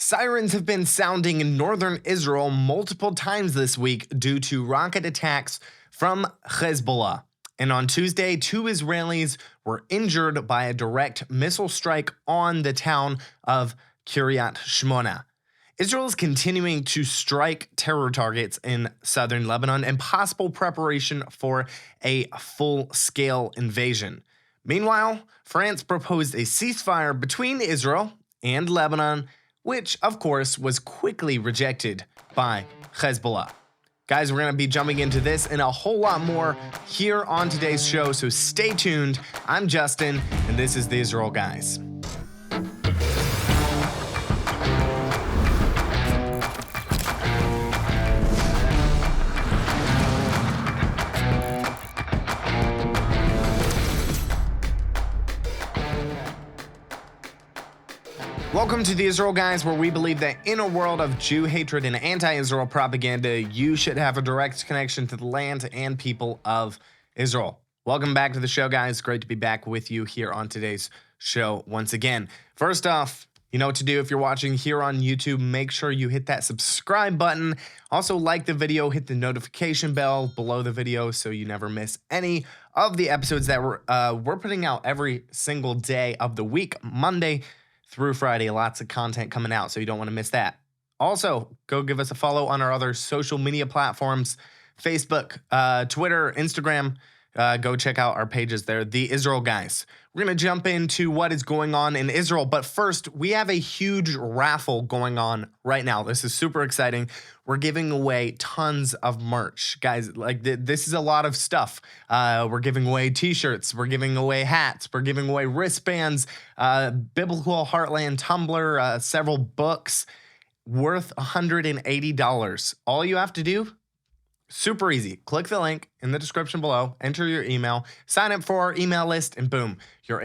Sirens have been sounding in northern Israel multiple times this week due to rocket attacks from Hezbollah. And on Tuesday, 2 Israelis were injured by a direct missile strike on the town of Kiryat Shmona. Israel is continuing to strike terror targets in southern Lebanon in possible preparation for a full-scale invasion. Meanwhile, France proposed a ceasefire between Israel and Lebanon, which, of course, was quickly rejected by Hezbollah. Guys, we're going to be jumping into this and a whole lot more here on today's show, so stay tuned. I'm Justin, and this is the Israel Guys. Welcome to the Israel Guys, where we believe that in a world of Jew hatred and anti-Israel propaganda, you should have a direct connection to the land and people of Israel. Welcome back to the show, guys. Great to be back with you here on today's show once again. First off, you know what to do if you're watching here on YouTube. Make sure you hit that subscribe button. Also, like the video, hit the notification bell below the video so you never miss any of the episodes that we're putting out every single day of the week, Monday through Friday. Lots of content coming out, so you don't want to miss that. Also, go give us a follow on our other social media platforms, Facebook, Twitter, Instagram. Go check out our pages there, The Israel Guys. We're going to jump into what is going on in Israel, but first, we have a huge raffle going on right now. This is super exciting. We're giving away tons of merch. Guys, like this is a lot of stuff. We're giving away t-shirts. We're giving away hats. We're giving away wristbands, Biblical Heartland tumbler, several books worth $180. All you have to do, super easy. Click the link in the description below, enter your email, sign up for our email list, and boom, you're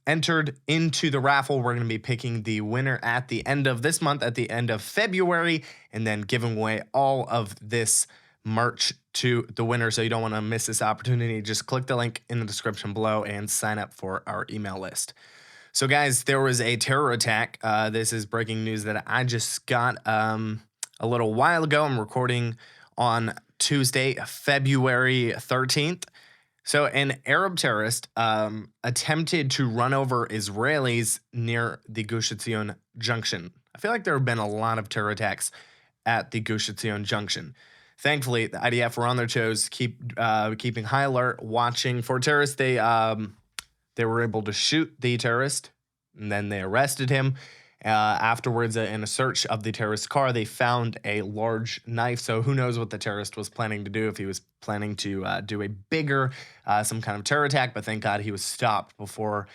entered into the raffle. We're going to be picking the winner at the end of this month, at the end of February, and then giving away all of this merch to the winner. So you don't want to miss this opportunity. Just click the link in the description below and sign up for our email list. So guys, there was a terror attack. This is breaking news that I just got a little while ago. I'm recording on Tuesday, February 13th. So an Arab terrorist attempted to run over Israelis near the Gush Etzion junction. I feel like there have been a lot of terror attacks at the Gush Etzion junction. Thankfully, the IDF were on their toes, keeping high alert, watching for terrorists. They were able to shoot the terrorist, and then they arrested him. Afterwards, in a search of the terrorist's car, they found a large knife. So who knows what the terrorist was planning to do, if he was planning to do a bigger, some kind of terror attack. But thank God he was stopped before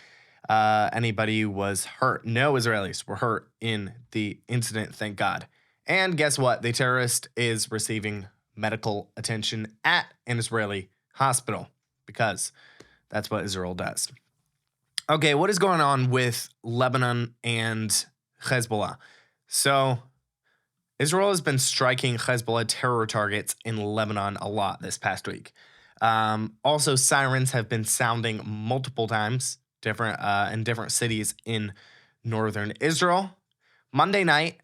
anybody was hurt. No Israelis were hurt in the incident, thank God. And guess what? The terrorist is receiving medical attention at an Israeli hospital, because that's what Israel does. Okay, what is going on with Lebanon and Hezbollah? So Israel has been striking Hezbollah terror targets in Lebanon a lot this past week. Also, sirens have been sounding multiple times in different cities in northern Israel. Monday night,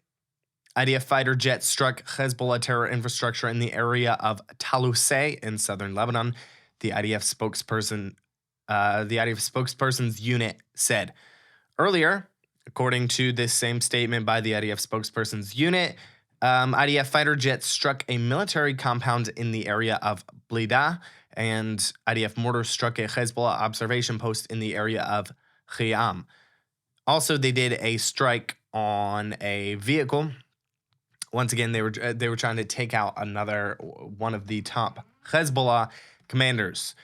IDF fighter jets struck Hezbollah terror infrastructure in the area of Talusay in southern Lebanon. The IDF spokesperson's unit said. Earlier, according to this same statement by the IDF spokesperson's unit, IDF fighter jets struck a military compound in the area of Blida, and IDF mortars struck a Hezbollah observation post in the area of Khiam. Also, they did a strike on a vehicle. Once again, they were trying to take out another one of the top Hezbollah commanders.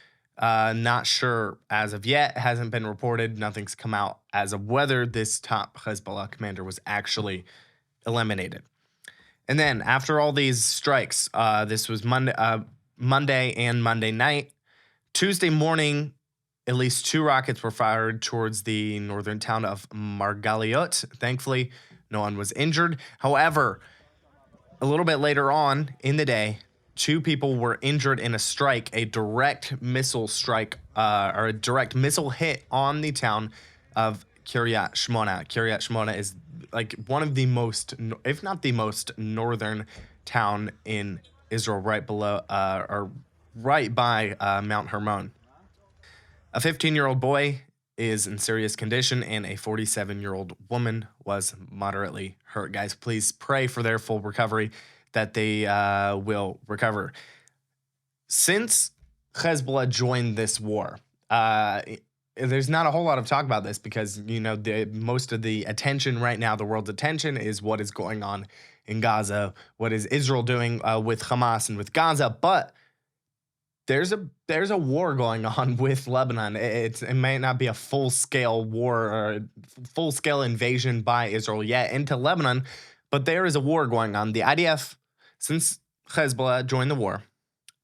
Not sure as of yet. Hasn't been reported. Nothing's come out as of whether this top Hezbollah commander was actually eliminated. And then after all these strikes, this was Monday and Monday night. Tuesday morning, at least 2 rockets were fired towards the northern town of Margaliot. Thankfully, no one was injured. However, a little bit later on in the day, 2 people were injured in a strike, a direct missile strike, or a direct missile hit on the town of Kiryat Shmona. Kiryat Shmona is like one of the most, if not the most northern town in Israel, right below or right by Mount Hermon. A 15-year-old boy is in serious condition, and a 47-year-old woman was moderately hurt. Guys, please pray for their full recovery, that they will recover. Since Hezbollah joined this war, there's not a whole lot of talk about this because, most of the attention right now, the world's attention, is what is going on in Gaza, what is Israel doing with Hamas and with Gaza. But there's a war going on with Lebanon. It might not be a full-scale war or a full-scale invasion by Israel yet into Lebanon, but there is a war going on. The IDF, since Hezbollah joined the war,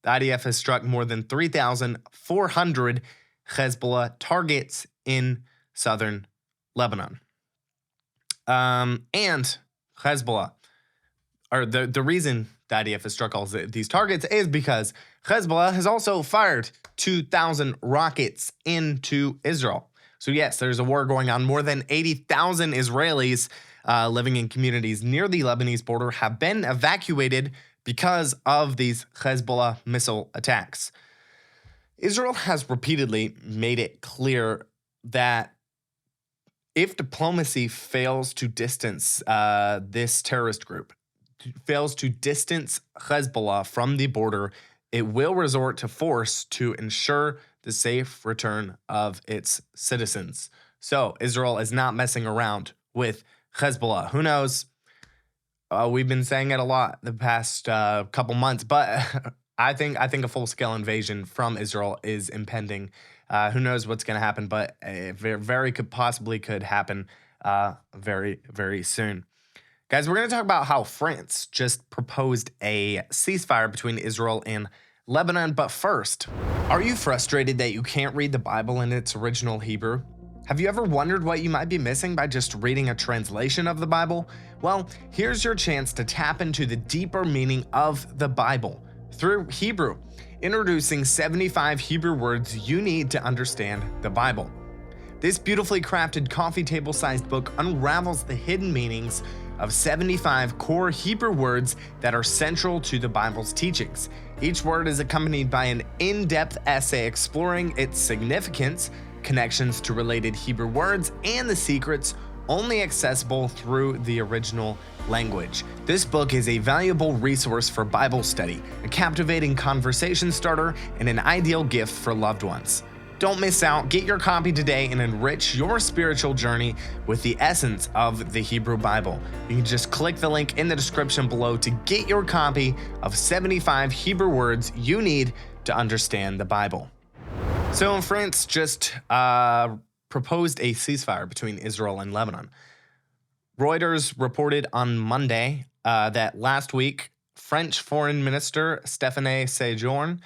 the IDF has struck more than 3,400 Hezbollah targets in southern Lebanon. And Hezbollah, or the reason the IDF has struck all these targets is because Hezbollah has also fired 2,000 rockets into Israel. So yes, there's a war going on. More than 80,000 Israelis living in communities near the Lebanese border have been evacuated because of these Hezbollah missile attacks. Israel has repeatedly made it clear that if diplomacy fails to distance this terrorist group, fails to distance Hezbollah from the border, it will resort to force to ensure the safe return of its citizens. So Israel is not messing around with Hezbollah. Who knows? We've been saying it a lot the past couple months, but I think a full-scale invasion from Israel is impending. Who knows what's going to happen, but it very could happen very, very soon. Guys, we're going to talk about how France just proposed a ceasefire between Israel and Lebanon. But first, are you frustrated that you can't read the Bible in its original Hebrew? Have you ever wondered what you might be missing by just reading a translation of the Bible? Well, here's your chance to tap into the deeper meaning of the Bible through Hebrew, introducing 75 Hebrew words you need to understand the Bible. This beautifully crafted coffee table-sized book unravels the hidden meanings of 75 core Hebrew words that are central to the Bible's teachings. Each word is accompanied by an in-depth essay exploring its significance, connections to related Hebrew words, and the secrets only accessible through the original language. This book is a valuable resource for Bible study, a captivating conversation starter, and an ideal gift for loved ones. Don't miss out. Get your copy today and enrich your spiritual journey with the essence of the Hebrew Bible. You can just click the link in the description below to get your copy of 75 Hebrew words you need to understand the Bible. So France just proposed a ceasefire between Israel and Lebanon. Reuters reported on Monday that last week, French Foreign Minister Stéphane Séjourné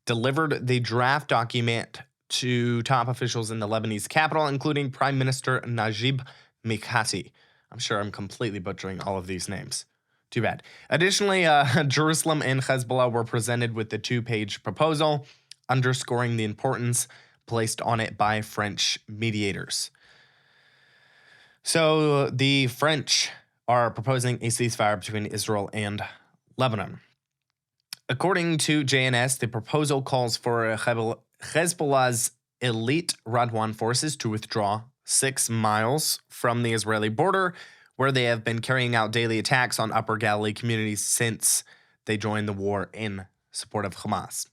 delivered the draft document to top officials in the Lebanese capital, including Prime Minister Najib Mikati. I'm sure I'm completely butchering all of these names. Too bad. Additionally, Jerusalem and Hezbollah were presented with the two-page proposal, underscoring the importance placed on it by French mediators. So the French are proposing a ceasefire between Israel and Lebanon. According to JNS, the proposal calls for Hezbollah's elite Radwan forces to withdraw 6 miles from the Israeli border, where they have been carrying out daily attacks on Upper Galilee communities since they joined the war in support of Hamas.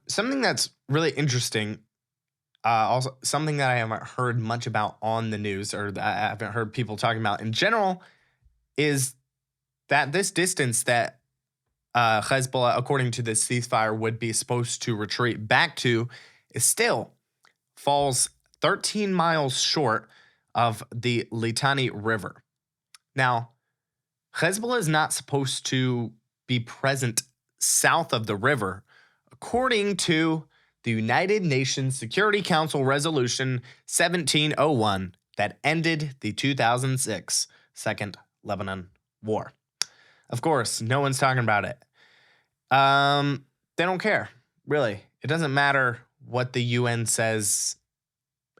Something that's really interesting, also something that I haven't heard much about on the news, or that I haven't heard people talking about in general, is that this distance that Hezbollah, according to this ceasefire, would be supposed to retreat back to is still falls 13 miles short of the Litani River. Now, Hezbollah is not supposed to be present south of the river, according to the United Nations Security Council Resolution 1701 that ended the 2006 Second Lebanon War. Of course, no one's talking about it. They don't care, really. It doesn't matter what the UN says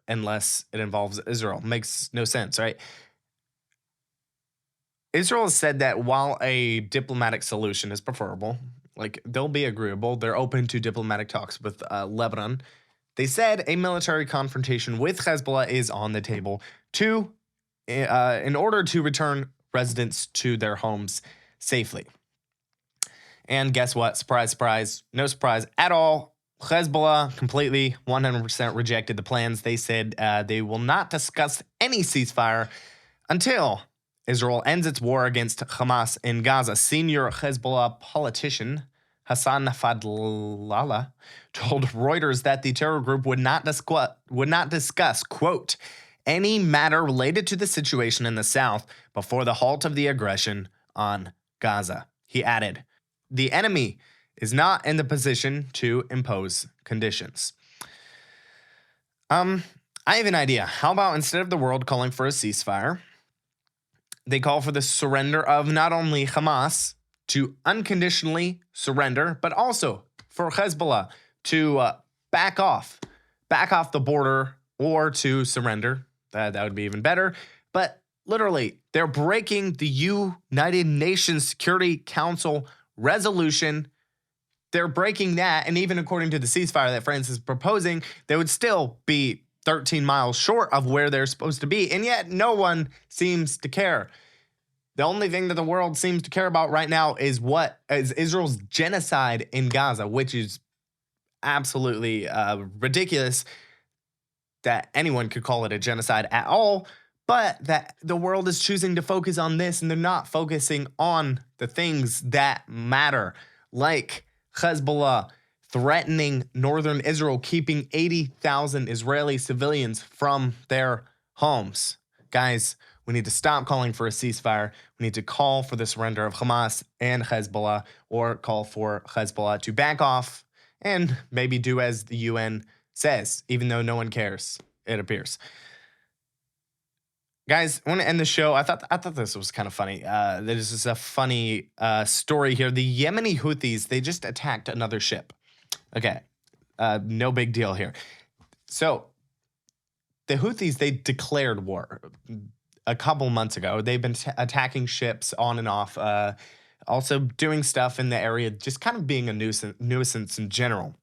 unless it involves Israel. Makes no sense, right? Israel has said that while a diplomatic solution is preferable, like they'll be agreeable, they're open to diplomatic talks with Lebanon. They said a military confrontation with Hezbollah is on the table in order to return residents to their homes safely. And guess what? Surprise, surprise. No surprise at all. Hezbollah completely 100% rejected the plans. They said they will not discuss any ceasefire until Israel ends its war against Hamas in Gaza. Senior Hezbollah politician Hassan Fadlallah told Reuters that the terror group would not discuss, quote, any matter related to the situation in the south before the halt of the aggression on Gaza. He added, the enemy is not in the position to impose conditions. I have an idea. How about instead of the world calling for a ceasefire, they call for the surrender of not only Hamas to unconditionally surrender, but also for Hezbollah to back off the border or to surrender. That would be even better. But literally, they're breaking the United Nations Security Council resolution. They're breaking that. And even according to the ceasefire that France is proposing, they would still be 13 miles short of where they're supposed to be. And yet no one seems to care. The only thing that the world seems to care about right now is Israel's genocide in Gaza, which is absolutely ridiculous that anyone could call it a genocide at all, but that the world is choosing to focus on this and they're not focusing on the things that matter, like Hezbollah threatening northern Israel, keeping 80,000 Israeli civilians from their homes. Guys, we need to stop calling for a ceasefire. We need to call for the surrender of Hamas and Hezbollah, or call for Hezbollah to back off and maybe do as the UN says, even though no one cares, it appears. Guys, I want to end the show. I thought this was kind of funny. This is a funny story here. The Yemeni Houthis, they just attacked another ship. Okay, no big deal here. So the Houthis, they declared war a couple months ago. They've been attacking ships on and off, also doing stuff in the area, just kind of being a nuisance in general.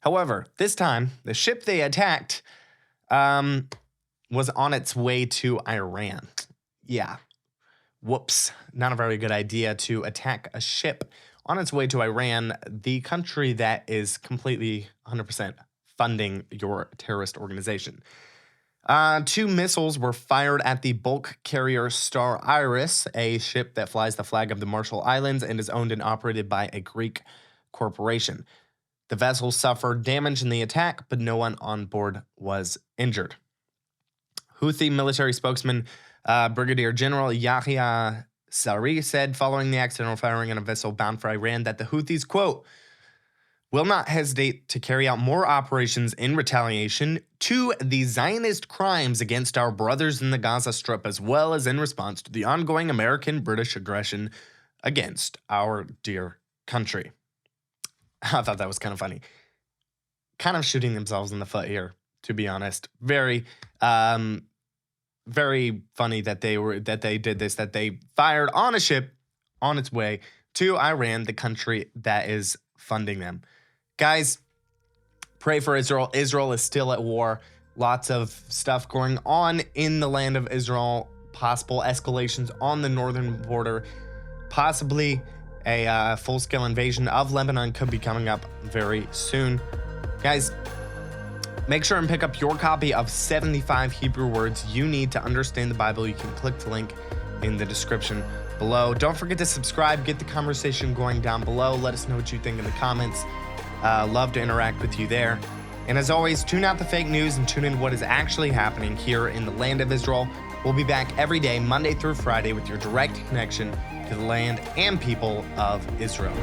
However, this time, the ship they attacked was on its way to Iran. Yeah. Whoops. Not a very good idea to attack a ship on its way to Iran, the country that is completely 100% funding your terrorist organization. 2 missiles were fired at the bulk carrier Star Iris, a ship that flies the flag of the Marshall Islands and is owned and operated by a Greek corporation. The vessel suffered damage in the attack, but no one on board was injured. Houthi military spokesman Brigadier General Yahya Sari said following the accidental firing on a vessel bound for Iran that the Houthis, quote, will not hesitate to carry out more operations in retaliation to the Zionist crimes against our brothers in the Gaza Strip, as well as in response to the ongoing American-British aggression against our dear country. I thought that was kind of funny. Kind of shooting themselves in the foot here, to be honest. Very funny that they did this, that they fired on a ship on its way to Iran, the country that is funding them. Guys, pray for Israel. Israel is still at war. Lots of stuff going on in the land of Israel. Possible escalations on the northern border. Possibly a full-scale invasion of Lebanon could be coming up very soon. Guys, make sure and pick up your copy of 75 Hebrew words you need to understand the Bible. You can click the link in the description below. Don't forget to subscribe. Get the conversation going down below. Let us know what you think in the comments. Love to interact with you there. And as always, tune out the fake news and tune in what is actually happening here in the land of Israel. We'll be back every day, Monday through Friday, with your direct connection to the land and people of Israel.